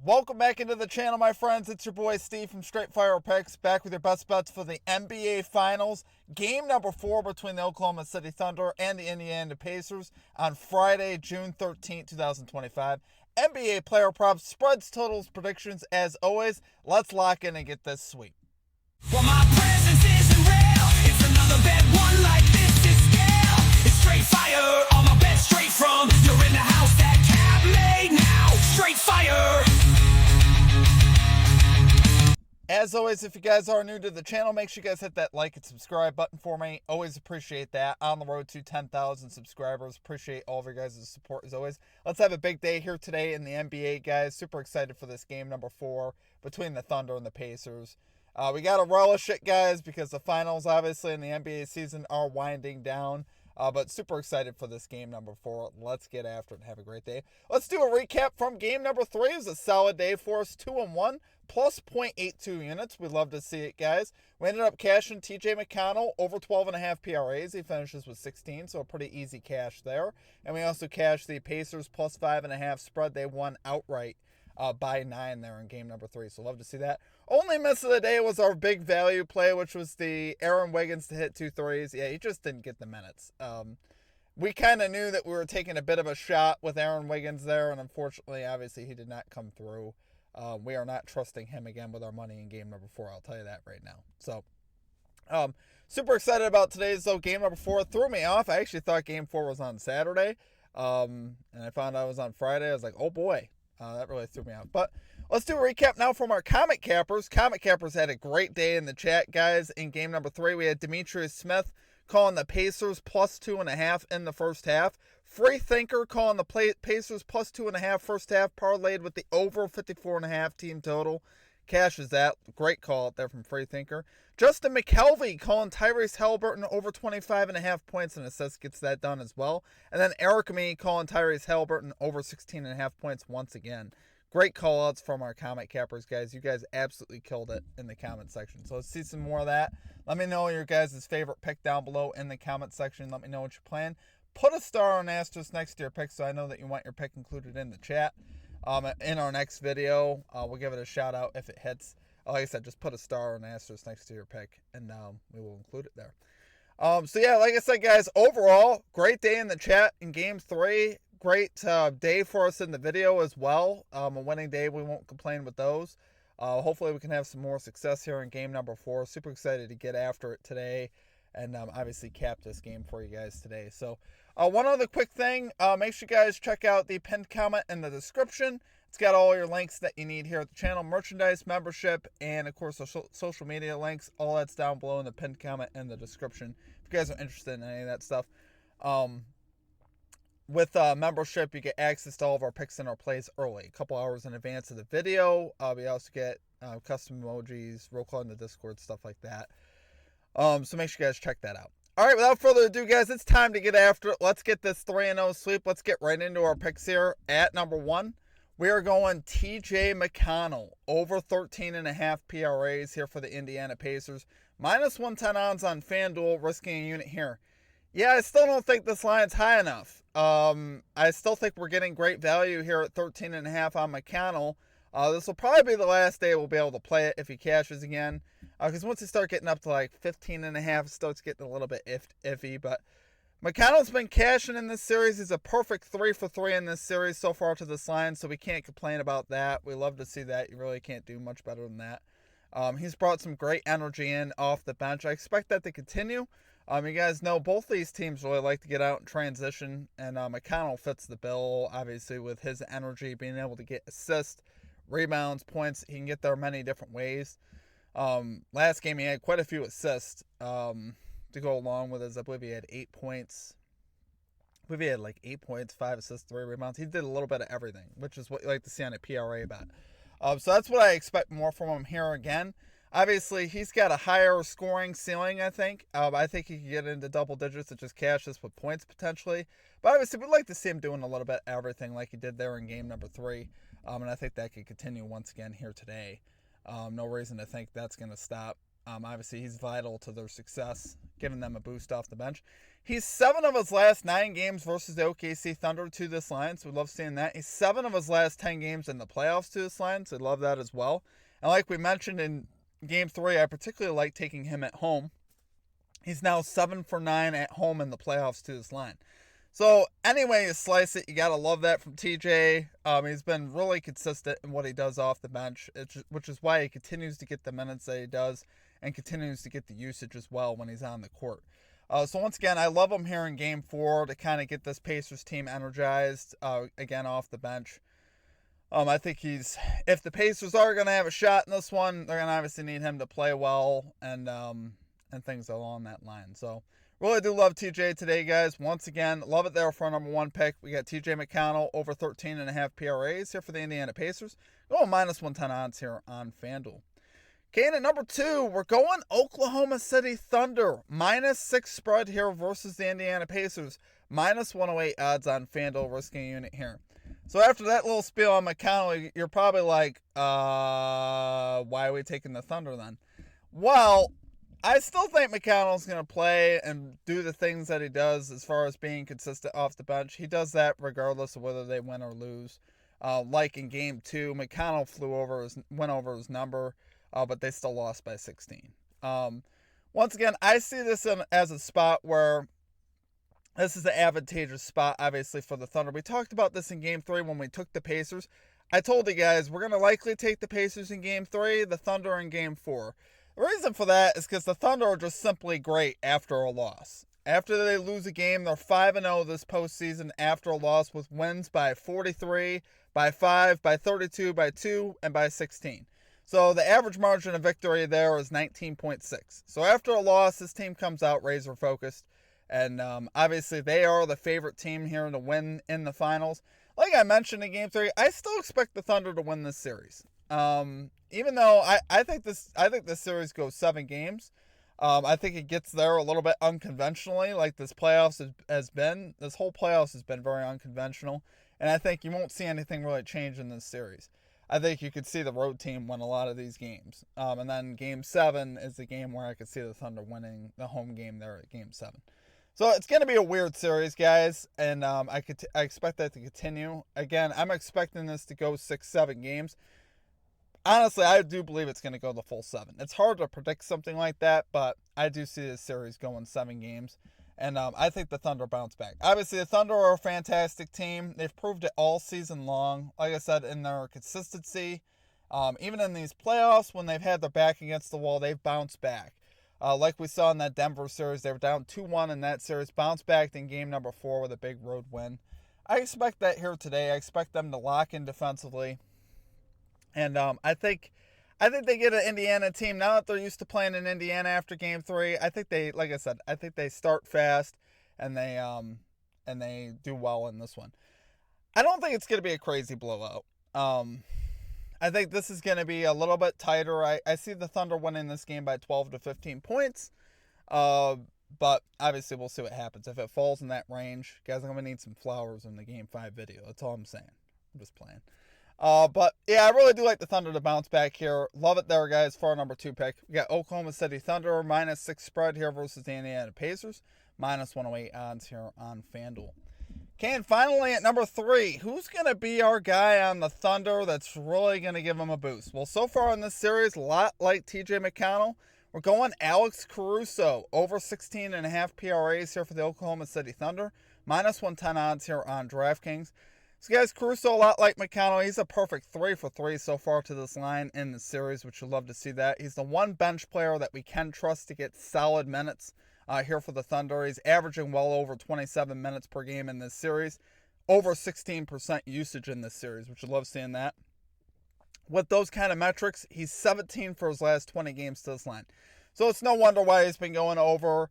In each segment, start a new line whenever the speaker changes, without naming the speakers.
Welcome back into the channel, my friends. It's your boy Steve from Straight Fire Picks, back with your best bets for the NBA Finals. Game number 4 between the Oklahoma City Thunder and the Indiana Pacers on Friday, June 13th, 2025. NBA player props, spreads, totals, predictions. As always, let's lock in and get this sweep.
Well, my presence isn't real. It's another bad one like this is scale. It's straight fire. All my bets straight from. You're in the house that cab made now. Straight fire.
As always, if you guys are new to the channel, make sure you guys hit that like and subscribe button for me. Always appreciate that. On the road to 10,000 subscribers. Appreciate all of your guys' support as always. Let's have a big day here today in the NBA, guys. Super excited for this game number 4 between the Thunder and the Pacers. We got to relish it, guys, because the finals, obviously, in the NBA season are winding down. But super excited for this game number 4. Let's get after it and have a great day. Let's do a recap from game number 3. It was a solid day for us. 2-1, plus 0.82 units. We love to see it, guys. We ended up cashing TJ McConnell over 12.5 PRAs. He finishes with 16, so a pretty easy cash there. And we also cashed the Pacers plus 5.5 spread. They won outright by 9 there in game number 3. So love to see that. Only miss of the day was our big value play, which was the Aaron Wiggins to hit 2 threes. Yeah, he just didn't get the minutes. We kind of knew that we were taking a bit of a shot with Aaron Wiggins there, and unfortunately, obviously, he did not come through. We are not trusting him again with our money in game number 4. I'll tell you that right now. So, super excited about today's game number 4. Threw me off. I actually thought game 4 was on Saturday, and I found out it was on Friday. I was like, oh boy. That really threw me out. But let's do a recap now from our Comet Cappers. Comet Cappers had a great day in the chat, guys. In game number 3, we had Demetrius Smith calling the Pacers plus 2.5 in the first half. Free Thinker calling the Pacers plus 2.5 first half, parlayed with the over 54.5 team total. Cashes that. Great call out there from Free Thinker. Justin McKelvey calling Tyrese Haliburton over 25.5 points and assists, gets that done as well. And then Eric Me calling Tyrese Haliburton over 16.5 points once again. Great call outs from our comment cappers, guys. You guys absolutely killed it in the comment section. So let's see some more of that. Let me know your guys' favorite pick down below in the comment section. Let me know what you're playing. Put a star or an asterisk next to your pick so I know that you want your pick included in the chat. In our next video, we'll give it a shout out if it hits. Like I said, just put a star or an asterisk next to your pick, and we will include it there. So yeah, like I said, guys, overall, great day in the chat in game 3. Great day for us in the video as well. A winning day, we won't complain with those. Hopefully we can have some more success here in game number 4. Super excited to get after it today, and obviously cap this game for you guys today. So one other quick thing, make sure you guys check out the pinned comment in the description. It's got all your links that you need here at the channel, merchandise, membership, and of course social media links. All that's down below in the pinned comment in the description if you guys are interested in any of that stuff. With membership, you get access to all of our picks and our plays early, a couple hours in advance of the video. We also get custom emojis, roll call in the Discord, stuff like that. So make sure you guys check that out. All right, without further ado, guys, it's time to get after it. Let's get this 3-0 sweep. Let's get right into our picks here. At number 1, we are going TJ McConnell over 13.5 PRAs here for the Indiana Pacers. Minus 110 odds on FanDuel, risking a unit here. Yeah, I still don't think this line's high enough. I still think we're getting great value here at 13.5 on McConnell. This will probably be the last day we'll be able to play it if he cashes again. Because once you start getting up to like 15.5, it starts getting a little bit iffy. But McConnell's been cashing in this series. He's a perfect 3 for 3 in this series so far to this line, so we can't complain about that. We love to see that. You really can't do much better than that. He's brought some great energy in off the bench. I expect that to continue. You guys know both these teams really like to get out and transition, and McConnell fits the bill, obviously, with his energy, being able to get assists, rebounds, points. He can get there many different ways. Last game, he had quite a few assists to go along with his. I believe he had 8 points. I believe he had like 8 points, 5 assists, 3 rebounds. He did a little bit of everything, which is what you like to see on a PRA bet. So that's what I expect more from him here again. Obviously, he's got a higher scoring ceiling, I think. I think he can get into double digits and just cash this with points potentially. But obviously, we'd like to see him doing a little bit of everything like he did there in game number 3. And I think that could continue once again here today. No reason to think that's going to stop. Obviously, he's vital to their success, giving them a boost off the bench. He's 7 of his last 9 games versus the OKC Thunder to this line, so we love seeing that. He's 7 of his last 10 games in the playoffs to this line, so we love that as well. And like we mentioned in Game 3, I particularly like taking him at home. He's now 7 for 9 at home in the playoffs to this line. So anyway you slice it, you got to love that from TJ. He's been really consistent in what he does off the bench, which is why he continues to get the minutes that he does and continues to get the usage as well when he's on the court. So once again, I love him here in Game 4 to kind of get this Pacers team energized, again, off the bench. I think if the Pacers are going to have a shot in this one, they're going to obviously need him to play well and things along that line. So really do love TJ today, guys. Once again, love it there for our number 1 pick. We got TJ McConnell over 13.5 PRAs here for the Indiana Pacers. Going minus 110 odds here on FanDuel. Okay, and at number 2, we're going Oklahoma City Thunder. Minus 6 spread here versus the Indiana Pacers. Minus 108 odds on FanDuel, risking a unit here. So after that little spiel on McConnell, you're probably like, why are we taking the Thunder then? Well, I still think McConnell's going to play and do the things that he does as far as being consistent off the bench. He does that regardless of whether they win or lose. Like in Game 2, McConnell went over his number. But they still lost by 16. Once again, I see this as a spot where this is an advantageous spot, obviously, for the Thunder. We talked about this in Game 3 when we took the Pacers. I told you guys, we're going to likely take the Pacers in Game 3, the Thunder in Game 4. The reason for that is because the Thunder are just simply great after a loss. After they lose a game, they're 5-0 this postseason after a loss with wins by 43, by 5, by 32, by 2, and by 16. So the average margin of victory there is 19.6. So after a loss, this team comes out razor focused. And obviously they are the favorite team here to win in the finals. Like I mentioned in Game 3, I still expect the Thunder to win this series. Even though I think this series goes 7 games. I think it gets there a little bit unconventionally, like this playoffs has been. This whole playoffs has been very unconventional. And I think you won't see anything really change in this series. I think you could see the road team win a lot of these games. And then Game 7 is the game where I could see the Thunder winning the home game there at Game 7. So it's going to be a weird series, guys, and I expect that to continue. Again, I'm expecting this to go 6-7 games. Honestly, I do believe it's going to go the full 7. It's hard to predict something like that, but I do see this series going 7 games. And I think the Thunder bounce back. Obviously, the Thunder are a fantastic team. They've proved it all season long. Like I said, in their consistency. Even in these playoffs, when they've had their back against the wall, they've bounced back. Like we saw in that Denver series, they were down 2-1 in that series. Bounced back in game number 4 with a big road win. I expect that here today. I expect them to lock in defensively. And I think they get an Indiana team now that they're used to playing in Indiana after Game 3. I think they, like I said, I think they start fast and they do well in this one. I don't think it's going to be a crazy blowout. I think this is going to be a little bit tighter. I see the Thunder winning this game by 12 to 15 points. But obviously we'll see what happens. If it falls in that range, guys, I'm going to need some flowers in the Game 5 video. That's all I'm saying. I'm just playing. But yeah, I really do like the Thunder to bounce back here. Love it there, guys, for our number 2 pick. We got Oklahoma City Thunder minus 6 spread here versus the Indiana Pacers. Minus 108 odds here on FanDuel. Okay, and finally at number 3, who's going to be our guy on the Thunder that's really going to give them a boost? Well, so far in this series, a lot like TJ McConnell, we're going Alex Caruso over 16.5 PRAs here for the Oklahoma City Thunder. Minus 110 odds here on DraftKings. So guys, Caruso, a lot like McConnell, he's a perfect 3 for 3 so far to this line in the series, which you'll love to see that. He's the one bench player that we can trust to get solid minutes here for the Thunder. He's averaging well over 27 minutes per game in this series. Over 16% usage in this series, which you'll love seeing that. With those kind of metrics, he's 17 for his last 20 games to this line. So it's no wonder why he's been going over.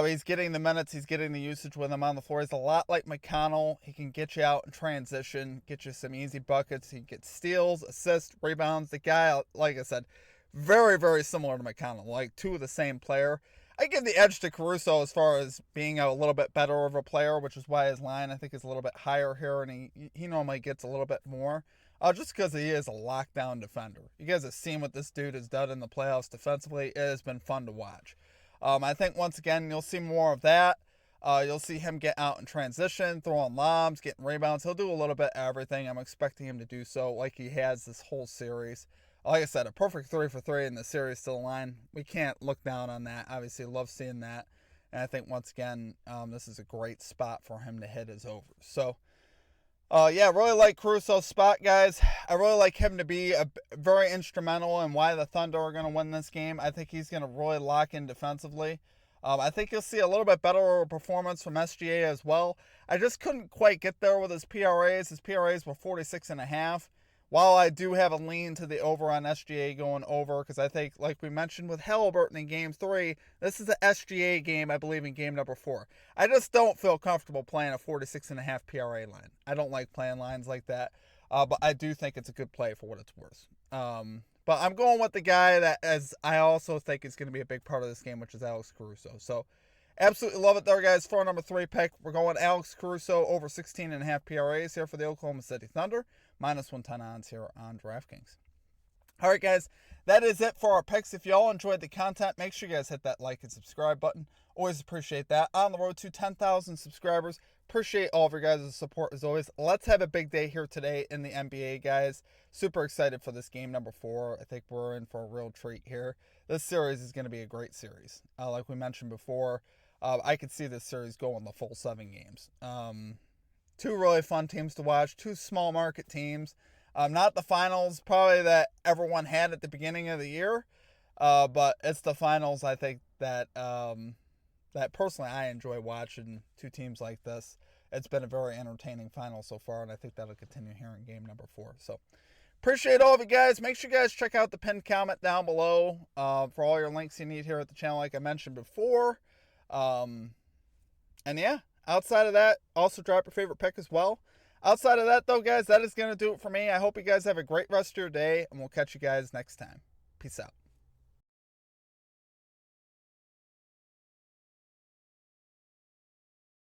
He's getting the minutes. He's getting the usage with him on the floor. He's a lot like McConnell. He can get you out in transition, get you some easy buckets. He gets steals, assists, rebounds. The guy, like I said, very, very similar to McConnell, like 2 of the same player. I give the edge to Caruso as far as being a little bit better of a player, which is why his line, I think, is a little bit higher here, and he normally gets a little bit more. just because he is a lockdown defender. You guys have seen what this dude has done in the playoffs defensively. It has been fun to watch. I think once again you'll see more of that. You'll see him get out in transition, throwing lobs, getting rebounds. He'll do a little bit of everything. I'm expecting him to do so like he has this whole series. Like I said, a perfect 3 for 3 in the series to the line. We can't look down on that. Obviously, love seeing that. And I think once again, this is a great spot for him to hit his overs. So, yeah, really like Caruso's spot, guys. I really like him to be very instrumental in why the Thunder are going to win this game. I think he's going to really lock in defensively. I think you'll see a little bit better performance from SGA as well. I just couldn't quite get there with his PRAs. His PRAs were 46.5. While I do have a lean to the over on SGA going over, because I think, like we mentioned with Halliburton in Game 3, this is an SGA game, I believe, in Game number 4. I just don't feel comfortable playing a 46.5 PRA line. I don't like playing lines like that, but I do think it's a good play for what it's worth. But I'm going with the guy that as I also think is going to be a big part of this game, which is Alex Caruso. So, absolutely love it there, guys. For our number 3 pick, we're going Alex Caruso over 16.5 PRAs here for the Oklahoma City Thunder. Minus 110 odds here on DraftKings. All right, guys, that is it for our picks. If y'all enjoyed the content, make sure you guys hit that like and subscribe button. Always appreciate that. On the road to 10,000 subscribers. Appreciate all of your guys' support as always. Let's have a big day here today in the NBA, guys. Super excited for this game number 4. I think we're in for a real treat here. This series is going to be a great series. Like we mentioned before, I could see this series going the full 7 games. 2 really fun teams to watch. 2 small market teams. Not the finals probably that everyone had at the beginning of the year. But it's the finals I think that that personally I enjoy watching 2 teams like this. It's been a very entertaining final so far, and I think that'll continue here in game number 4. So appreciate all of you guys. Make sure you guys check out the pinned comment down below for all your links you need here at the channel like I mentioned before. And yeah. Outside of that, also drop your favorite pick as well. Outside of that, though, guys, that is going to do it for me. I hope you guys have a great rest of your day, and we'll catch you guys next time. Peace out.